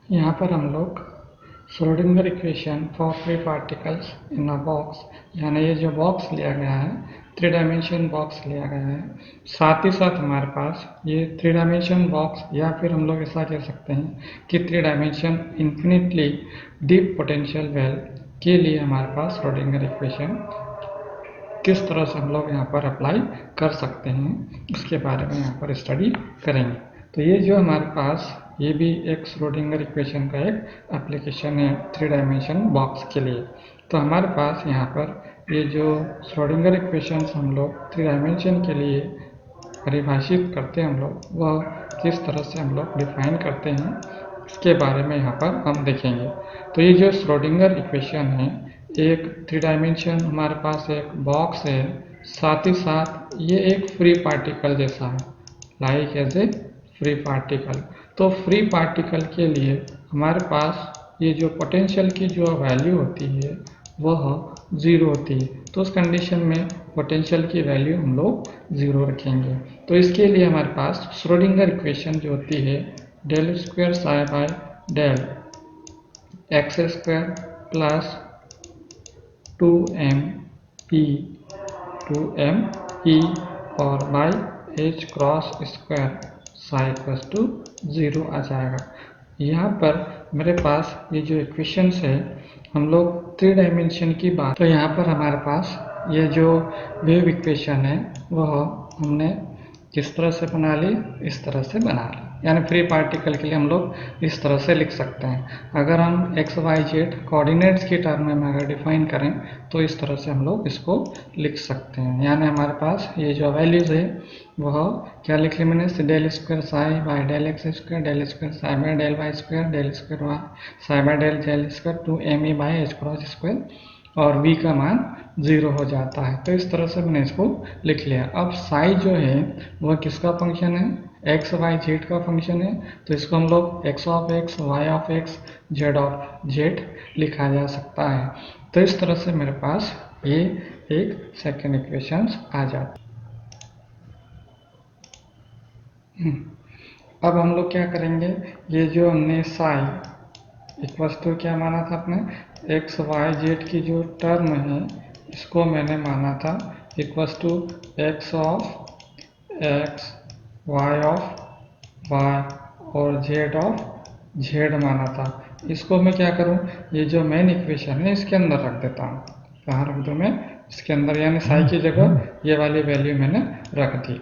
यहाँ पर हम लोग Schrodinger equation for free particles in a box, यानी ये जो बॉक्स लिया गया है, 3 डायमेंशन बॉक्स लिया गया है। साथ ही साथ हमारे पास ये 3 डायमेंशन बॉक्स, या फिर हम लोग ऐसा कह सकते हैं कि 3 dimension infinitely deep potential well के लिए हमारे पास श्रोडिंगर इक्वेशन किस तरह से हम लोग यहाँ पर अप्लाई कर सकते हैं, उसके बारे में यहाँ पर स्टडी करेंगे। तो ये जो हमारे पास ये भी एक श्रोडिंगर इक्वेशन का एक एप्लीकेशन है 3 डायमेंशन बॉक्स के लिए। तो हमारे पास यहाँ पर ये जो श्रोडिंगर इक्वेशन हम लोग 3 डायमेंशन के लिए परिभाषित करते हैं, हम लोग वह किस तरह से हम लोग डिफाइन करते हैं, इसके बारे में यहाँ पर हम देखेंगे। तो ये जो श्रोडिंगर इक्वेशन है, एक 3 डायमेंशन हमारे पास एक बॉक्स है, साथ ही साथ ये एक फ्री पार्टिकल जैसा है, like as a free particle. तो फ्री पार्टिकल के लिए हमारे पास ये जो पोटेंशियल की जो वैल्यू होती है वह 0 होती है। तो उस कंडीशन में पोटेंशियल की वैल्यू हम लोग 0 रखेंगे। तो इसके लिए हमारे पास श्रोडिंगर इक्वेशन जो होती है del square psi by del X square plus 2m e और by H cross square psi plus two 0 आ जाएगा। यहाँ पर मेरे पास ये जो इक्वेशंस है, हम लोग 3 डायमेंशन की बात, तो यहाँ पर हमारे पास ये जो वेव इक्वेशन है वह हमने किस तरह से बना ली, इस तरह से बना ली। यानी फ्री पार्टिकल के लिए हम लोग इस तरह से लिख सकते हैं। अगर हम एक्स वाई जेड कोऑर्डिनेट्स की टर्म में अगर डिफाइन करें तो इस तरह से हम लोग इसको लिख सकते हैं। यानी हमारे पास ये जो वैल्यूज है वह क्या लिख ली मैंने, del square psi by del X square, del square psi by del Y square, del square Y psi by del Z square 2m e by H cross square, और v का मान 0 हो जाता है। तो इस तरह से मैंने इसको लिख लिया। अब साई जो है वह किसका फंक्शन है, एक्स वाई जेड का फंक्शन है। तो इसको हम लोग X of X, Y of X, Z of Z लिखा जा सकता है। तो इस तरह से मेरे पास ये एक सेकेंड इक्वेशन आ जाती है। अब हम लोग क्या करेंगे, ये जो हमने साई इक्वल्स टू क्या माना था अपने, एक्स वाई जेड की जो टर्म है इसको मैंने माना था equals to X of X, Y of Y और जेड ऑफ जेड माना था। इसको मैं क्या करूं, ये जो मेन इक्वेशन है इसके अंदर रख देता हूं। कहाँ रख दूं मैं, इसके अंदर, यानी साई की जगह ये वाली वैल्यू मैंने रख दी।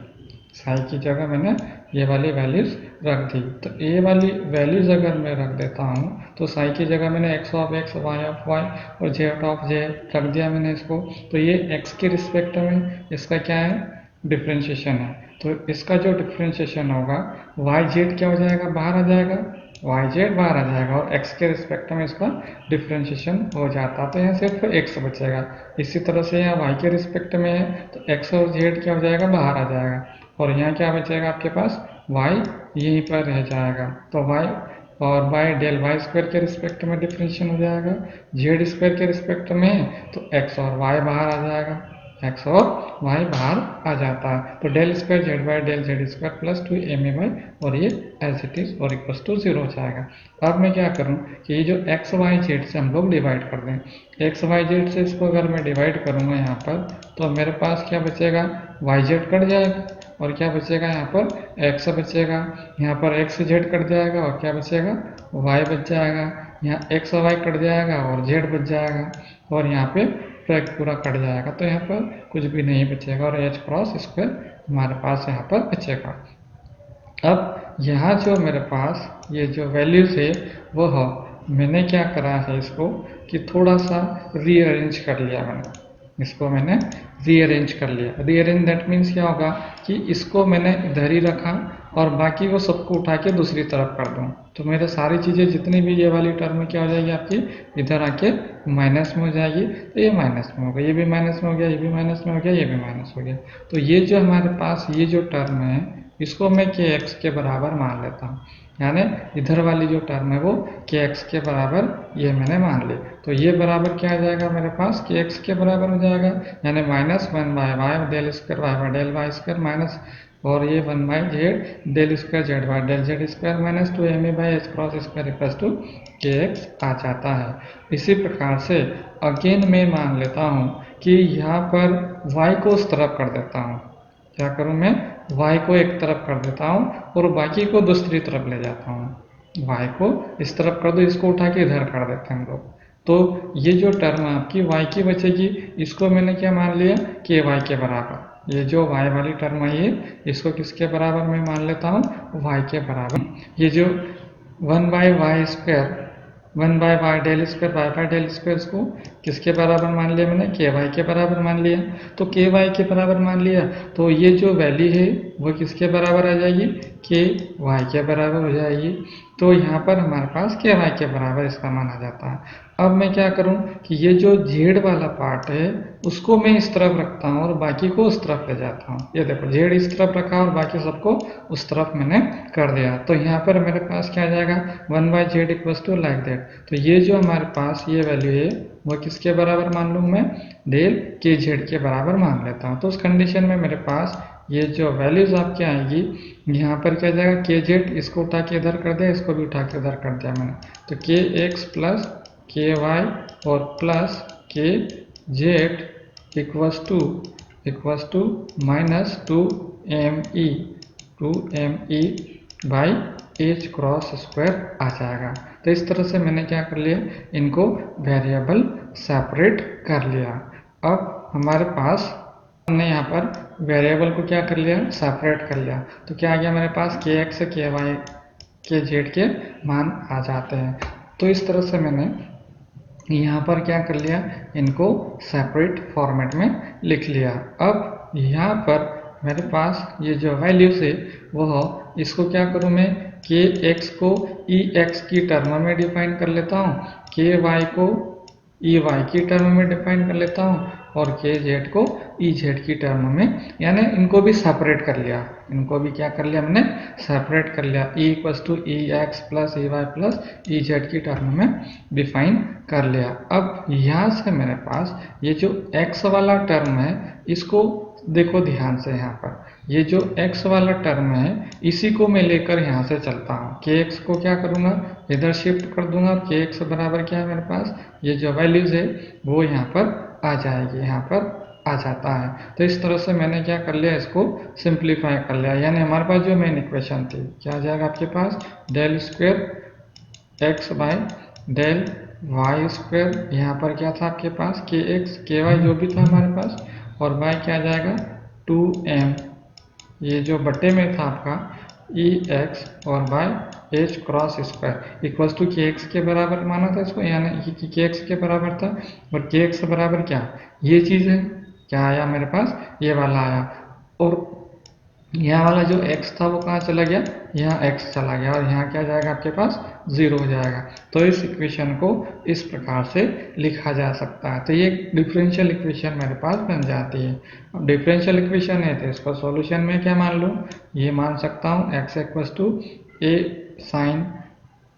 साई की जगह मैंने ये वाली वैल्यूज रख दी। तो ये वाली वैल्यूज अगर मैं रख देता हूँ तो साई की जगह मैंने X of X, Y of Y और जेड ऑफ जेड रख दिया मैंने इसको। तो ये एक्स के रिस्पेक्ट में इसका क्या है, डिफ्रेंशिएशन है। तो इसका जो डिफ्रेंशिएशन होगा वाई जेड क्या हो जाएगा, बाहर आ जाएगा, वाई जेड बाहर आ जाएगा, और एक्स के रिस्पेक्ट में इसका डिफ्रेंशिएशन हो जाता है। तो यहाँ सिर्फ एक्स बचेगा। इसी तरह से यहाँ वाई के रिस्पेक्ट में है तो एक्स और जेड क्या हो जाएगा, बाहर आ जाएगा, और यहाँ क्या बचेगा आपके पास, y यहीं पर रह जाएगा। तो y और y डेल वाई स्क्वायर के रिस्पेक्ट में डिफरेंशिएशन हो जाएगा। जेड स्क्वायर के रिस्पेक्ट में तो x और y बाहर आ जाएगा, x और y बाहर आ जाता है। तो del square Z by del Z square plus 2m by, और ये एज इट इज और इक्वल्स टू 0 हो जाएगा। अब मैं क्या करूं कि ये जो एक्स वाई जेड से हम लोग डिवाइड कर दें। एक्स वाई जेड से इसको अगर मैं डिवाइड करूंगा यहाँ पर, तो मेरे पास क्या बचेगा, वाई जेड कट जाएगा और क्या बचेगा यहाँ पर एक्स बचेगा। यहाँ पर एक्स जेड कट जाएगा और क्या बचेगा, वाई बच जाएगा। यहाँ एक्स वाई कट जाएगा और जेड बच जाएगा, और यहाँ पे ट्रैक पूरा कट जाएगा। तो यहाँ पर कुछ भी नहीं बचेगा, और एच क्रॉस स्क्वायर हमारे पास यहाँ पर बचेगा। अब यहाँ जो मेरे पास ये जो वैल्यूज है वह मैंने क्या करा है, इसको कि थोड़ा सा रीअरेंज कर लिया मैंने रीअरेंज कर लिया। रीअरेंज दैट मीन्स क्या होगा कि इसको मैंने इधर ही रखा और बाकी वो सबको उठा के दूसरी तरफ कर दूँ। तो मेरे सारी चीज़ें जितनी भी ये वाली टर्म क्या हो जाएगी आपकी, इधर आके माइनस में हो जाएगी। तो ये माइनस में हो गया, ये भी माइनस में हो गया, ये भी माइनस में हो गया, ये भी माइनस हो गया। तो ये जो हमारे पास ये जो टर्म है इसको मैं के एक्स के बराबर मान लेता हूँ। यानी इधर वाली जो टर्म है वो के एक्स के बराबर ये मैंने मान ली। तो ये बराबर क्या आ जाएगा मेरे पास, के एक्स के बराबर हो जाएगा, यानी -1 by Y del square Y by del Y square minus और ये 1/z del square Z by del Z square minus 2 by H cross square equal to K X आ जाता है। इसी प्रकार से अगेन मैं मान लेता हूँ कि यहाँ पर y को उस तरफ कर देता हूँ। क्या करूँ मैं? y को एक तरफ कर देता हूँ और बाकी को दूसरी तरफ ले जाता हूँ। y को इस तरफ कर दो, इसको उठा के इधर कर देते हैं हम लोग। तो ये जो टर्म आपकी y की बचेगी, इसको मैंने क्या मान लिया? के y के बराबर। ये जो y वाली टर्म है ये, इसको किसके बराबर मैं मान लेता हूँ? y के बराबर। ये जो 1/y square 1/y del square y by del square इसको किसके बराबर मान लिया मैंने? के वाई के बराबर मान लिया। तो के वाई के बराबर मान लिया तो ये जो वैल्यू है वो किसके बराबर आ जाएगी? के वाई के बराबर हो जाएगी। तो यहाँ पर हमारे पास के वाई के बराबर इसका मान आ जाता है। अब मैं क्या करूँ कि ये जो जेड वाला पार्ट है उसको मैं इस तरफ रखता हूँ और बाकी को उस तरफ ले जाता हूँ। ये देखो जेड इस तरफ रखा और बाकी सबको उस तरफ मैंने कर दिया। तो यहाँ पर मेरे पास क्या आ जाएगा? 1/z equals to like that. तो ये जो हमारे पास ये वैल्यू है वो किसके बराबर मान लूँ मैं? डेल के जेड के बराबर मान लेता हूँ। तो उस कंडीशन में मेरे पास ये जो वैल्यूज आपके आएगी, यहाँ पर क्या जाएगा? के जेड, इसको उठा के इधर कर दिया, इसको भी उठा के इधर कर दिया मैंने। तो के एक्स प्लस के वाई और प्लस के z equals to minus 2m e by H cross square आ जाएगा। तो इस तरह से मैंने क्या कर लिया? इनको वेरिएबल सेपरेट कर लिया। अब हमारे पास हमने यहाँ पर वेरिएबल को क्या कर लिया? सेपरेट कर लिया। तो क्या आ गया मेरे पास? के एक्स के वाई के जेड के मान आ जाते हैं। तो इस तरह से मैंने यहाँ पर क्या कर लिया? इनको सेपरेट फॉर्मेट में लिख लिया। अब यहाँ पर मेरे पास ये जो वैल्यूज है वह, इसको क्या करूँ मैं? के एक्स को ई एक्स की टर्म में डिफाइन कर लेता हूँ, के वाई को ई वाई की टर्म में डिफाइन कर लेता हूँ और के जेड को ई जेड की टर्म में, यानी इनको भी सेपरेट कर लिया। इनको भी क्या कर लिया हमने? सेपरेट कर लिया। E equals to E X plus E Y plus E Z की टर्म में डिफाइन कर लिया। अब यहाँ से मेरे पास ये जो x वाला टर्म है इसको देखो ध्यान से। यहाँ पर ये जो x वाला टर्म है इसी को मैं लेकर यहाँ से चलता हूँ। के एक्स को क्या करूँगा? इधर शिफ्ट कर दूंगा। के एक्स बराबर क्या है मेरे पास? ये जो वैल्यूज है वो यहाँ पर आ जाएगी, यहाँ पर आ जाता है। तो इस तरह से मैंने क्या कर लिया? इसको सिंप्लीफाई कर लिया। यानी हमारे पास जो मेन इक्वेशन थी क्या आ जाएगा आपके पास? Del square x by del Y square, यहाँ पर क्या था आपके पास? के एक्स के वाई जो भी था हमारे पास, और वाई क्या आ जाएगा? 2m, ये जो बट्टे में था आपका ई एक्स और Y H cross square equals to K X के बराबर माना था इसको, यानी कि के एक्स के बराबर था। और के एक्स बराबर क्या? ये चीज़ है। क्या आया मेरे पास? ये वाला आया। और यहाँ वाला जो x था वो कहाँ चला गया? यहाँ x चला गया और यहाँ क्या जाएगा आपके पास? 0 हो जाएगा। तो इस इक्वेशन को इस प्रकार से लिखा जा सकता है। तो ये डिफरेंशियल इक्वेशन मेरे पास बन जाती है। अब डिफरेंशियल इक्वेशन है तो इसका सॉल्यूशन में क्या मान लूँ? ये मान सकता हूँ x equals to a sine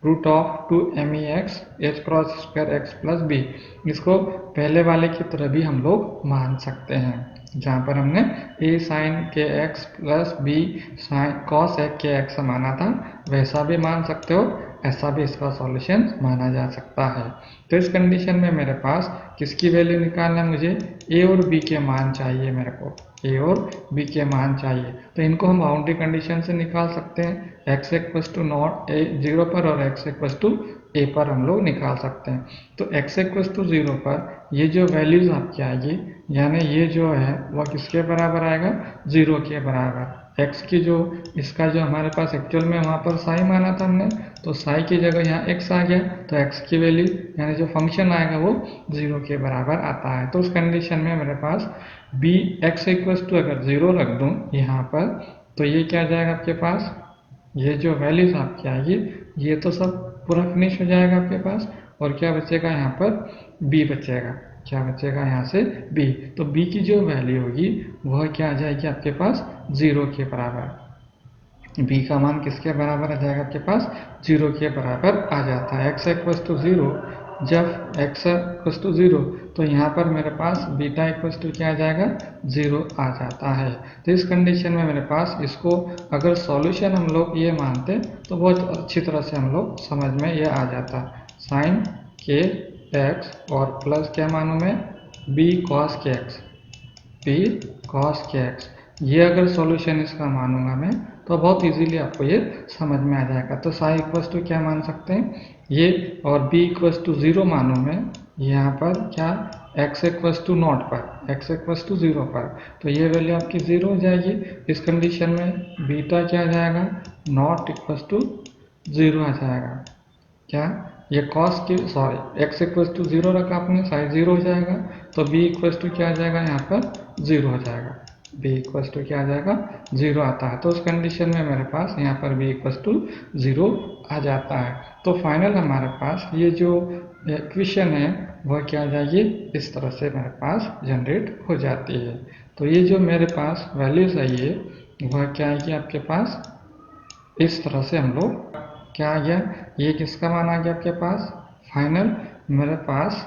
root of 2mx H cross square X plus B. इसको पहले वाले की तरह भी हम लोग मान सकते हैं, जहाँ पर हमने a sine K x plus B sine cos एक के एक्स माना था, वैसा भी मान सकते हो। ऐसा भी इसका सॉल्यूशन माना जा सकता है। तो इस कंडीशन में मेरे पास किसकी वैल्यू निकालना है? मुझे a और b के मान चाहिए। मेरे को a और b के मान चाहिए। तो इनको हम बाउंड्री कंडीशन से निकाल सकते हैं। x equals to naught a 0 पर और x इक्वल्स टू a पर हम लोग निकाल सकते हैं। तो x इक्वल्स टू 0 पर ये जो वैल्यूज आपकी आएगी, यानी ये जो है वह किसके बराबर आएगा? 0 के बराबर। x की जो इसका जो हमारे पास एक्चुअल में वहाँ पर साई माना था हमने, तो साई की जगह यहाँ x आ गया। तो x की वैल्यू यानी जो फंक्शन आएगा वो 0 के बराबर आता है। तो उस कंडीशन में मेरे पास b x इक्वल्स टू अगर 0 रख दूँ यहाँ पर, तो ये क्या आ जाएगा आपके पास? ये जो वैल्यूज आपकी आएगी ये तो सब पूरा फिनिश हो जाएगा आपके पास। और क्या बचेगा यहाँ पर? b बचेगा। क्या बचेगा यहाँ से? b। तो b की जो वैल्यू होगी वह क्या आ जाएगी आपके पास? 0 के बराबर। b का मान किसके बराबर आ जाएगा आपके पास? 0 के बराबर आ जाता है। x इक्वल्स टू 0 जब x इक्वल टू 0 तो यहाँ पर मेरे पास बीटा इक्वल टू क्या आ जाएगा, 0 आ जाता है। तो इस कंडीशन में मेरे पास इसको अगर सॉल्यूशन हम लोग ये मानते तो बहुत अच्छी तरह से हम लोग समझ में ये आ जाता। साइन के एक्स और प्लस क्या मानूँ मैं, बी कॉस के एक्स, बी कॉस के एक्स, ये अगर सॉल्यूशन इसका मानूंगा मैं तो बहुत इजीली आपको ये समझ में आ जाएगा। तो साई इक्वल टू क्या मान सकते हैं ये, और बी इक्वल टू 0 मानूँ मैं यहाँ पर क्या, x इक्वल टू नॉट पर, x इक्वल टू 0 पर, तो ये वैल्यू आपकी 0 हो जाएगी। इस कंडीशन में बीटा क्या आ जाएगा, नॉट इक्वल टू 0 आ जाएगा। क्या ये कॉस की सॉरी x इक्वल टू 0 रखा आपने, साइड 0 हो जाएगा। तो b इक्वल टू क्या आ जाएगा, यहाँ पर 0 हो जाएगा, b इक्वल टू क्या आ जाएगा, 0 आता है। तो उस कंडीशन में मेरे पास यहाँ पर b इक्वल टू 0 आ जाता है। तो फाइनल हमारे पास ये जो इक्वेशन है वह क्या आ जाएगी, इस तरह से मेरे पास जनरेट हो जाती है। तो ये जो मेरे पास वैल्यूज है ये वह क्या आएगी आपके पास, इस तरह से हम लोग क्या आ गया, ये किसका मान आ गया आपके पास, फाइनल मेरे पास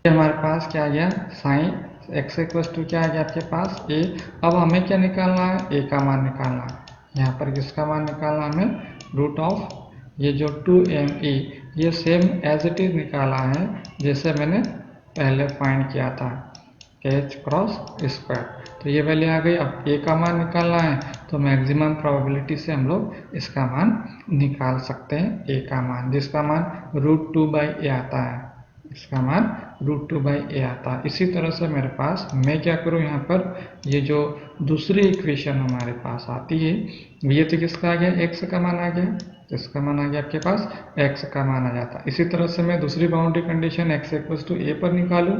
ये हमारे पास क्या आ गया, साइन एक्स इक्वल टू क्या आ गया आपके पास ए। अब हमें क्या निकालना है, ए का मान निकालना है। यहाँ पर किसका मान निकालना है हमें, रूट ऑफ ये जो 2me, ये सेम एज इट इज निकाला है जैसे मैंने पहले फाइंड किया था, एच क्रॉस स्क्वायर। तो ये वैल्यू आ गई। अब ए का मान निकालना है तो मैक्सिमम प्रोबेबिलिटी से हम लोग इसका मान निकाल सकते हैं, ए का मान, जिसका मान √2/a आता है, इसका मान √2/a आता है। इसी तरह से मेरे पास मैं क्या करूँ, यहाँ पर ये जो दूसरी इक्वेशन हमारे पास आती है, ये तो किसका आ गया, x का मान आ गया, इसका मान आ गया आपके पास, x का मान आ जाता है। इसी तरह से मैं दूसरी boundary condition x equal to a पर निकालूँ,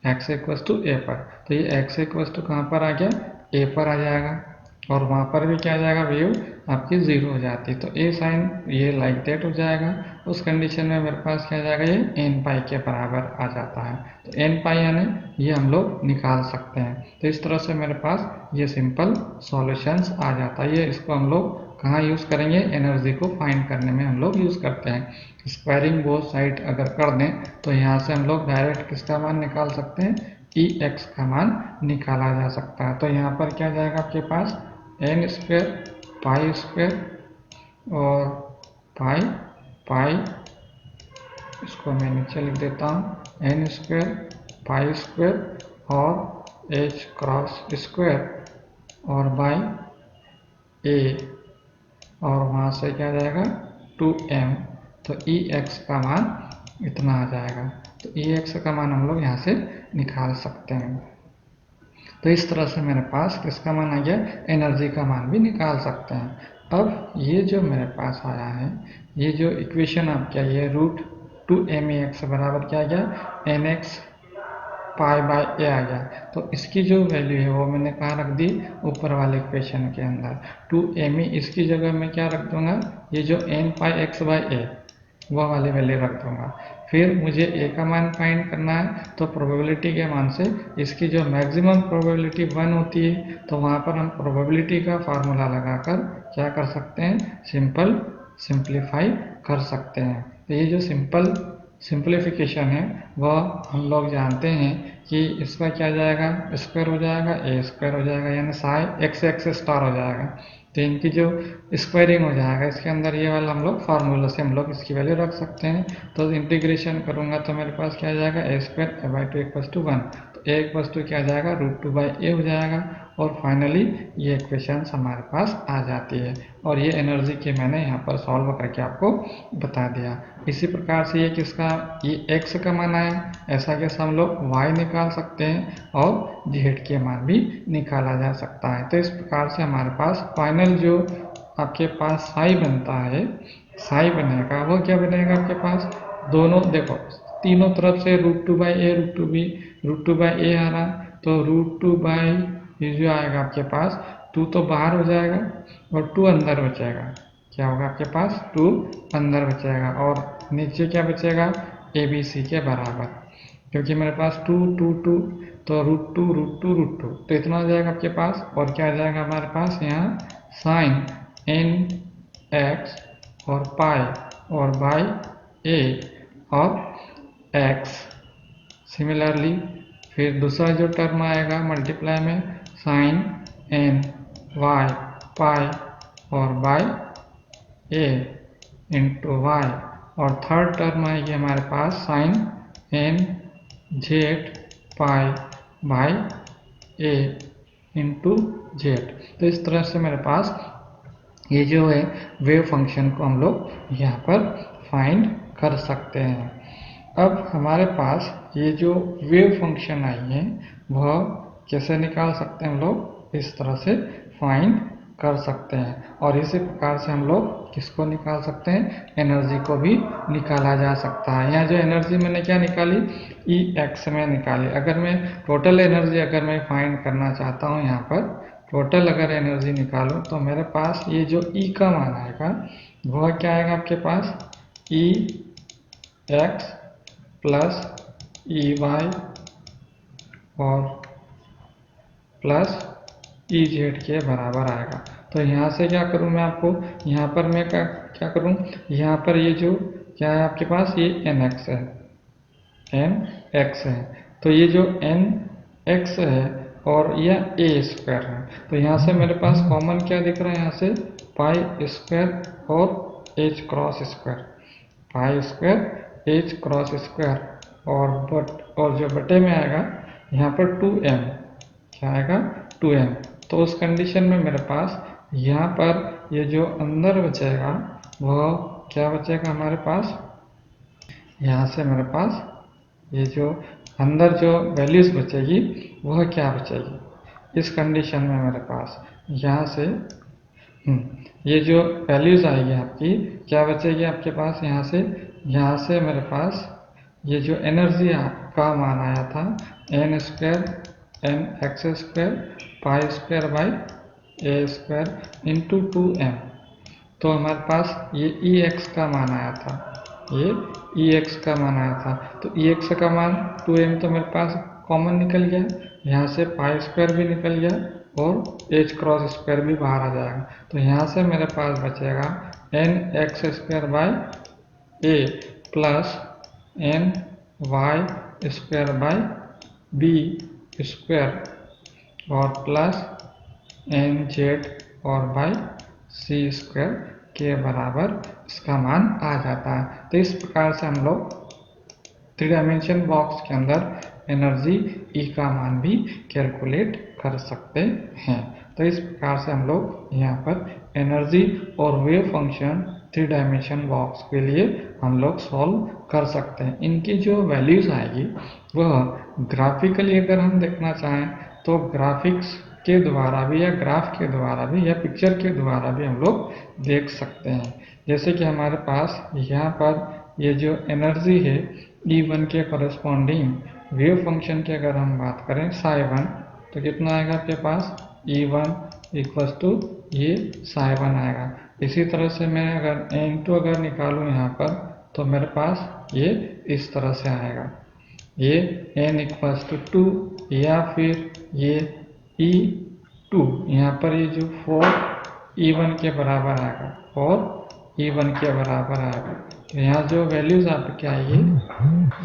x इक्वल टू a पर, तो ये x इक्वल टू कहाँ पर आ गया, a पर आ जाएगा, और वहाँ पर भी क्या आ जाएगा, वैल्यू आपकी 0 हो जाती है। तो a साइन ये लाइक दैट हो जाएगा। उस कंडीशन में मेरे पास क्या आ जाएगा, ये n पाई के बराबर आ जाता है। तो n पाई यानी ये हम लोग निकाल सकते हैं। तो इस तरह से मेरे पास ये सिंपल सॉल्यूशंस आ जाता है। ये इसको हम लोग कहाँ यूज़ करेंगे, एनर्जी को फाइंड करने में हम लोग यूज़ करते हैं। स्क्वायरिंग बोथ साइड अगर कर दें तो यहाँ से हम लोग डायरेक्ट किसका मान निकाल सकते हैं, ई एक्स का मान निकाला जा सकता है। तो यहाँ पर क्या जाएगा आपके पास, एन स्क्वायर पाई स्क्वायर और पाई पाई, इसको मैं नीचे लिख देता हूँ, एन स्क्वायर पाई स्क्वायर और एच क्रॉस स्क्वायर और बाई ए, और वहाँ से क्या जाएगा 2m। तो ई एक्स का मान इतना आ जाएगा। तो ई एक्स का मान हम लोग यहाँ से निकाल सकते हैं। तो इस तरह से मेरे पास किसका मान आ गया, एनर्जी का मान भी निकाल सकते हैं। अब ये जो मेरे पास आया है, ये जो इक्वेशन आप क्या, ये √2mx बराबर क्या आ गया, nx पाई बाई ए आ गया। तो इसकी जो वैल्यू है वो मैंने कहाँ रख दी, ऊपर वाले इक्वेशन के अंदर 2me, इसकी जगह मैं क्या रख दूंगा, ये जो n पाई एक्स बाई ए वह वाली वैल्यू रख दूंगा। फिर मुझे ए का मान फाइंड करना है, तो प्रोबेबिलिटी के मान से इसकी जो मैक्सिमम प्रोबेबिलिटी 1 होती है तो वहाँ पर हम प्रोबेबिलिटी का फार्मूला लगाकर क्या कर सकते हैं, सिंप्लीफाई कर सकते हैं। तो ये जो सिंप्लीफिकेशन है वह हम लोग जानते हैं कि इसका क्या जाएगा, स्क्वायर हो जाएगा, ए स्क्वायर हो जाएगा, यानी साई एक्स स्टार हो जाएगा। तो इनकी जो स्क्वायरिंग हो जाएगा, इसके अंदर ये वाला हम लोग फार्मूला से हम लोग इसकी वैल्यू रख सकते हैं। तो इंटीग्रेशन करूंगा तो मेरे पास क्या आ जाएगा, a square a by 2 equal to 1। तो ए इक्वल टू क्या आ जाएगा, √2/a हो जाएगा। और फाइनली ये इक्वेशन हमारे पास आ जाती है। और ये एनर्जी के मैंने यहाँ पर सॉल्व करके आपको बता दिया। इसी प्रकार से ये किसका, ये x का मान आया, ऐसा कैसे हम लोग y निकाल सकते हैं और z के मान भी निकाला जा सकता है। तो इस प्रकार से हमारे पास फाइनल जो आपके पास साई बनता है, साई बनेगा वो क्या बनेगा आपके पास, दोनों देखो तीनों तरफ से √2/a √2/a आ रहा, तो √2/, ये जो आएगा आपके पास 2 तो बाहर हो जाएगा और 2 अंदर बचेगा। क्या होगा आपके पास, 2 अंदर बचेगा और नीचे क्या बचेगा, ABC के बराबर, क्योंकि मेरे पास 2 2 2, तो √2 तो इतना आ जाएगा आपके पास। और क्या आ जाएगा हमारे पास यहाँ, साइन nx और पाई और बाई a और एक्स। सिमिलरली फिर दूसरा जो टर्म आएगा मल्टीप्लाई में साइन एन वाई पाई और बाई ए इंटू वाई, और थर्ड टर्म आएगी हमारे पास sine n z pi by a into z. तो इस तरह से मेरे पास ये जो है वेव फंक्शन को हम लोग यहाँ पर फाइंड कर सकते हैं। अब हमारे पास ये जो वेव फंक्शन आई है वह कैसे निकाल सकते हैं हम लोग, इस तरह से फाइंड कर सकते हैं। और इसी प्रकार से हम लोग किसको निकाल सकते हैं, एनर्जी को भी निकाला जा सकता है। यहाँ जो एनर्जी मैंने क्या निकाली, ई एक्स में निकाली। अगर मैं टोटल एनर्जी अगर मैं फाइंड करना चाहता हूँ, यहाँ पर टोटल अगर एनर्जी निकालूं तो मेरे पास ये जो ई का मान आएगा वह क्या आएगा आपके पास, ई एक्स प्लस ई वाई और प्लस ई जेड के बराबर आएगा। तो यहाँ से क्या करूँ मैं आपको, यहाँ पर मैं क्या करूँ, यहाँ पर ये जो क्या है आपके पास, ये एन एक्स है, एन एक्स है। तो ये जो एन एक्स है और यह ए स्क्वायर है, तो यहाँ से मेरे पास कॉमन क्या दिख रहा है, यहाँ से पाई स्क्वायर और H cross square, pi square H cross square, और जो बटे में आएगा यहाँ पर 2m, क्या आएगा 2m। तो उस कंडीशन में मेरे पास यहाँ पर ये जो अंदर बचेगा वह क्या बचेगा हमारे पास, यहाँ से मेरे पास ये जो अंदर जो वैल्यूज बचेगी वह क्या बचेगी, इस कंडीशन में मेरे पास यहाँ से ये जो वैल्यूज आएगी आपकी क्या बचेगी आपके पास, यहाँ से मेरे पास ये जो एनर्जी का मान आया था N square N x square pi square by A square into 2m। तो हमारे पास ये ई एक्स का मान आया था, ये ई एक्स का मान आया था। तो ई एक्स का मान 2m तो मेरे पास कॉमन निकल गया, यहाँ से पाई स्क्वायर भी निकल गया और एच क्रॉस स्क्वायर भी बाहर आ जाएगा। तो यहाँ से मेरे पास बचेगा n x square by a plus n y square by b square और प्लस एन जेड और बाई सी स्क्वायर के बराबर इसका मान आ जाता है। तो इस प्रकार से हम लोग 3 डायमेंशन बॉक्स के अंदर एनर्जी ई का मान भी कैलकुलेट कर सकते हैं। तो इस प्रकार से हम लोग यहाँ पर एनर्जी और वेव फंक्शन 3 डायमेंशन बॉक्स के लिए हम लोग सॉल्व कर सकते हैं। इनकी जो वैल्यूज आएगी वह ग्राफिकली अगर हम देखना चाहें तो ग्राफिक्स के द्वारा भी या ग्राफ के द्वारा भी या पिक्चर के द्वारा भी हम लोग देख सकते हैं। जैसे कि हमारे पास यहाँ पर ये जो एनर्जी है E1 के कॉरेस्पॉन्डिंग वेव फंक्शन की अगर हम बात करें psi1 तो कितना आएगा आपके पास, E1 इक्वल्स टू ये psi1 आएगा। इसी तरह से मैं अगर n2 अगर निकालूँ यहाँ पर तो मेरे पास ये इस तरह से आएगा, ये n इक्वल्स टू 2 या फिर ये E2 यहाँ पर ये जो 4 E1 के बराबर आएगा, 4 E1 के बराबर आएगा। तो यहाँ जो वैल्यूज आपके आएगी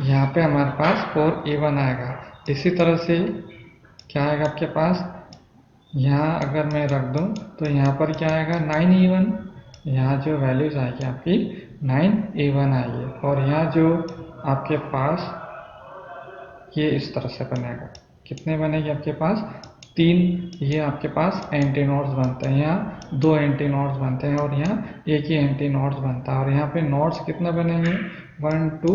यहाँ पे हमारे पास 4 E1 आएगा। इसी तरह से क्या आएगा आपके पास, यहाँ अगर मैं रख दूँ तो यहाँ पर क्या आएगा 9 E1, यहाँ जो वैल्यूज आएगी आपकी 9 E1 आएगी। और यहाँ जो आपके पास ये इस तरह से बनेगा, कितने बनेगी आपके पास 3, ये आपके पास एंटी नोड्स बनते हैं, यहाँ 2 एंटी नोड्स बनते हैं और यहाँ एक ही एंटी नोड्स बनता है। और यहाँ पे नोड्स कितना बनेंगे 1 2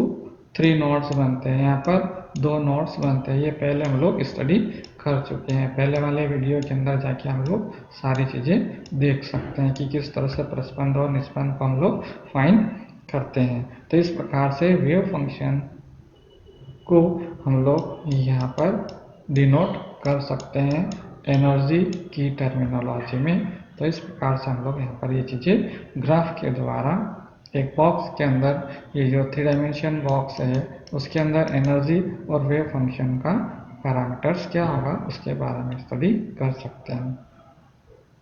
3 नोड्स बनते हैं, यहाँ पर 2 नोड्स बनते हैं। ये पहले हम लोग स्टडी कर चुके हैं, पहले वाले वीडियो के अंदर जाके हम लोग सारी चीज़ें देख सकते हैं कि किस तरह से प्रस्पंद और निस्पंद को हम लोग फाइंड करते हैं। तो इस प्रकार से वेव फंक्शन को हम लोग यहाँ पर डिनोट कर सकते हैं एनर्जी की टर्मिनोलॉजी में। तो इस प्रकार से हम लोग यहाँ पर ये चीज़ें ग्राफ के द्वारा एक बॉक्स के अंदर, ये जो 3 डायमेंशन बॉक्स है उसके अंदर एनर्जी और वेव फंक्शन का पैरामीटर्स क्या होगा उसके बारे में स्टडी कर सकते हैं।